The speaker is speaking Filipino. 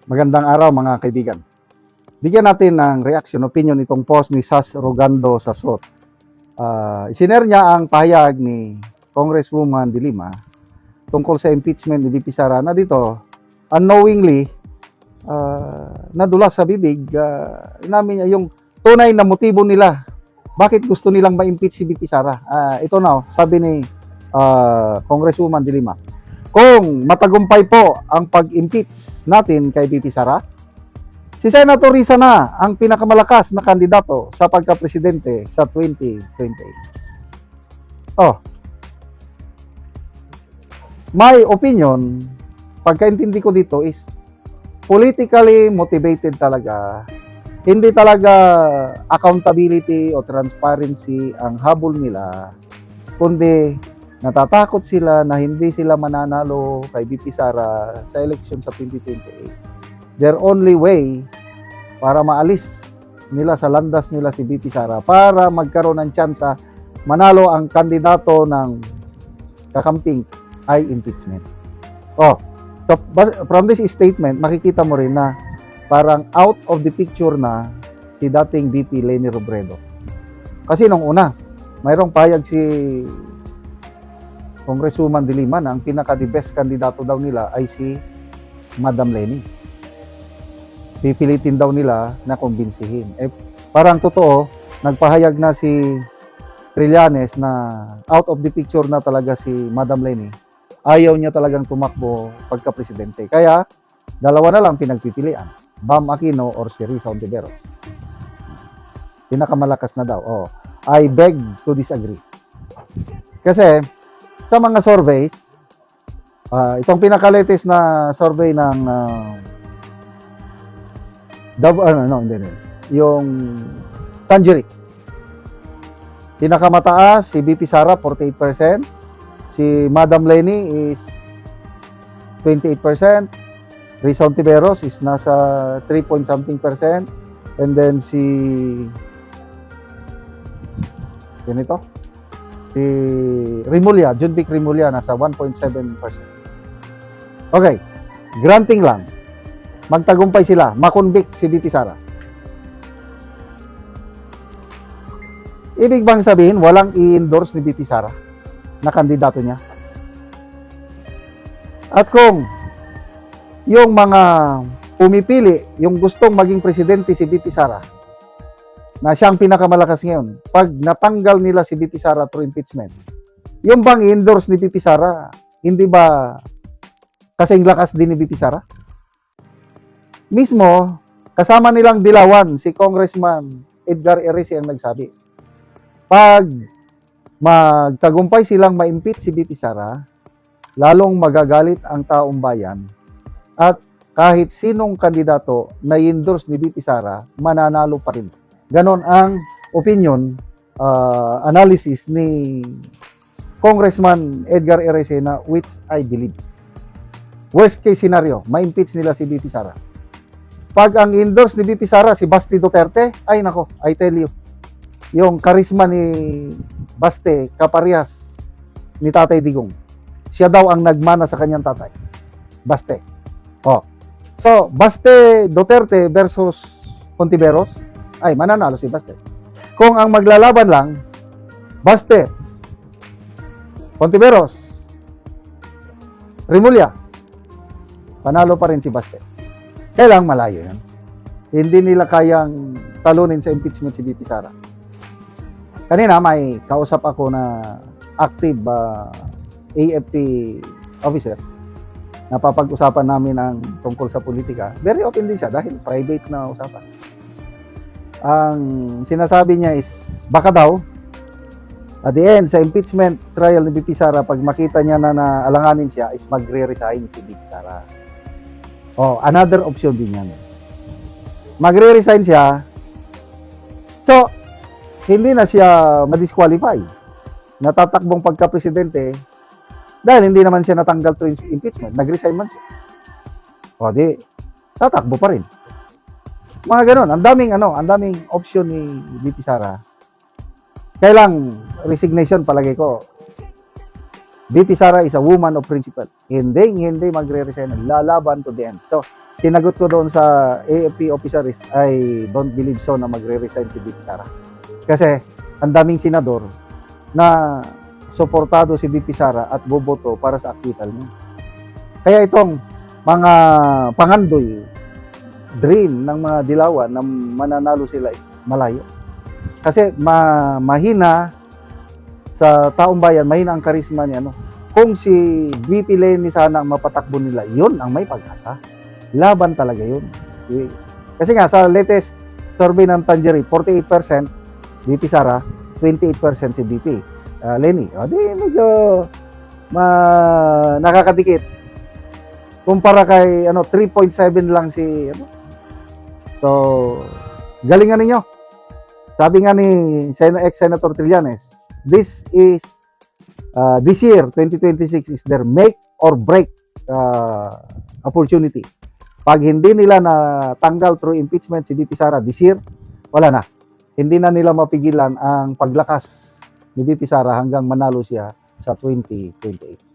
Magandang araw mga kaibigan. Bigyan natin ng reaction, opinion itong post ni Sas Rogando Sasot. Isinare niya ang pahayag ni Congresswoman De Lima tungkol sa impeachment ni VP Sara na dito unknowingly nadulas sa bibig. Inamin niya yung tunay na motibo nila. Bakit gusto nilang ma-impeach si VP Sara? Ito na, sabi ni Congresswoman De Lima. Kung matagumpay po ang pag-impeach natin kay VP Sara, si Senator Risa na ang pinakamalakas na kandidato sa pagka-presidente sa 2028. My opinion, pagkaintindi ko dito is politically motivated talaga. Hindi talaga accountability o transparency ang habol nila, kundi natatakot sila na hindi sila mananalo kay VP Sara sa election sa 2028. Their only way para maalis nila sa landas nila si VP Sara para magkaroon ng tsansa manalo ang kandidato ng kakamping ay impeachment. So from this statement, makikita mo rin na parang out of the picture na si dating VP Leni Robredo. Kasi nung una, mayroong payag si Congresswoman De Lima na ang pinaka-the best kandidato daw nila ay si Madam Leni. Pipilitin daw nila na kumbinsihin. Parang totoo, nagpahayag na si Trillanes na out of the picture na talaga si Madam Leni. Ayaw niya talagang tumakbo pagka-presidente. Kaya, dalawa na lang pinagpipilian. Bam Aquino or si Risa Ontiveros. Pinakamalakas na daw. I beg to disagree. Kasi, sa mga surveys, itong pinaka-latest na survey ng yung Tangerine. Pinakamataas, si VP Sara, 48%. Si Madam Leni is 28%. Risa Ontiveros is nasa 3-point-something%. And then si Rimulya, Junvic Rimulya, nasa 1.7%. Okay, granting lang. Magtagumpay sila, makonvict si VP Sara. Ibig bang sabihin, walang i-endorse ni VP Sara na kandidato niya? At kung yung mga pumipili, yung gustong maging presidente si VP Sara, na siyang pinakamalakas ngayon, pag natanggal nila si VP Sara through impeachment, yung bang i-endorse ni VP Sara, hindi ba kasing lakas din ni VP Sara? Mismo, kasama nilang dilawan, si Congressman Edgar Eresi ang nagsabi, pag magtagumpay silang ma-impeach si VP Sara, lalong magagalit ang taong bayan at kahit sinong kandidato na i-endorse ni VP Sara, mananalo pa rin. Ganon ang opinion, analysis ni Congressman Edgar Eresi na which I believe. Worst case scenario, ma-impeach nila si VP Sara. Pag ang endorse ni VP Sara si Basti Duterte, ay nako, I tell you, yung karisma ni Baste kaparehas ni Tatay Digong. Siya daw ang nagmana sa kanyang tatay. Baste. So, Baste Duterte versus Ontiveros, ay mananalo si Baste. Kung ang maglalaban lang, Baste, Ontiveros, Rimulya, panalo pa rin si Baste. Kailang malayo yan. Hindi nila kayang talunin sa impeachment si VP Sara. Kanina may kausap ako na active AFP officer. Napapag-usapan namin ang tungkol sa politika. Very open din siya dahil private na usapan. Ang sinasabi niya is baka daw at the end sa impeachment trial ni VP Sara, pag makita niya na alanganin siya is magre-resign si VP Sara. Another option din yan. Magre-resign siya. So, hindi na siya ma-disqualify. Natatakbong pagka-presidente dahil hindi naman siya natanggal to impeachment. Nag-resign man siya. Di, tatakbo pa rin. Mga ganun. Ang daming option ni VP Sara. Kailang resignation palagay ko. VP Sara is a woman of principle. Hindi magre-resign. Lalaban to the end. So, sinagot ko doon sa AFP officer is, I don't believe so na magre-resign si VP Sara. Kasi, ang daming senador na suportado si VP Sara at boboto para sa acquittal niya. Kaya itong mga pangandoy, dream ng mga dilawan na mananalo sila is malayo. Kasi mahina sa taong bayan, mahina ang karisma niya. No? Kung si VP Leni sana ang mapatakbo nila, yun ang may pag-asa. Laban talaga yun. Kasi nga, sa latest survey ng Tangerine, 48% VP Sara, 28% si VP Leni. O di medyo nakakadikit. Kumpara kay 3.7 lang si So, galingan ninyo. Sabi nga ni ex-Senator Trillanes, this year, 2026 is their make or break opportunity. Pag hindi nila natanggal through impeachment si VP Sara this year, wala na. Hindi na nila mapigilan ang paglakas ni VP Sara hanggang manalo siya sa 2028.